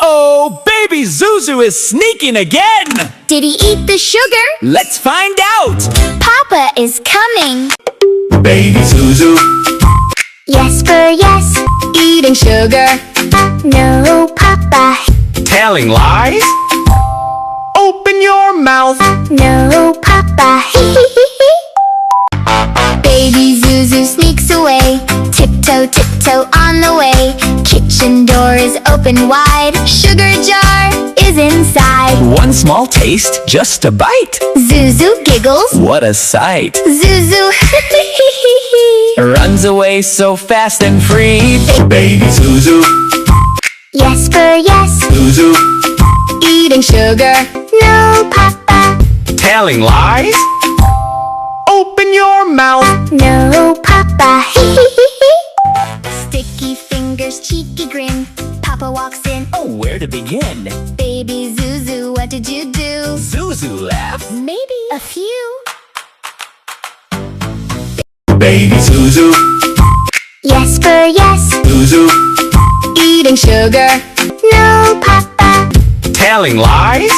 Uh-oh! Baby Zuzu is sneaking again! Did he eat the sugar? Let's find out! Papa is coming. Baby Zuzu, Yes for yes. Eating sugar. No, Papa. telling lies? Open your mouth! No, Papa. Baby Zuzu sneaks away. Tiptoe, tiptoe on the way. Kitchen door is open wide. Sugar jar is inside. One small taste, just a bite. Zuzu giggles. What a sight! Zuzu Runs away so fast and free. Baby Zuzu, Yes for yes. Zuzu, Eating sugar. No, Papa. telling lies? Open your mouth! No, Papa. Sticky fingers, cheeky grin. Papa walks in. Oh, where to begin? Baby Zuzu, what did you do? Zuzu laughs. Maybe a few. Baby Zuzu, Yes for yes. Zuzu, Eating sugar. No, Papa. telling lies?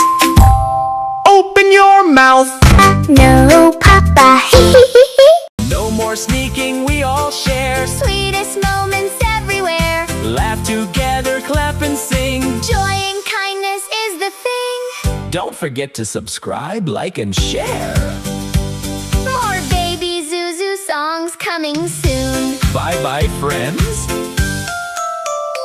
Open your mouth! No, Papa. No more sneaking, we all share. Sweetest moments everywhere. Laugh together, clap and sing. Joy and kindness is the thing. Don't forget to subscribe, like, and share. More Baby Zuzu songs coming soon. Bye-bye, friends.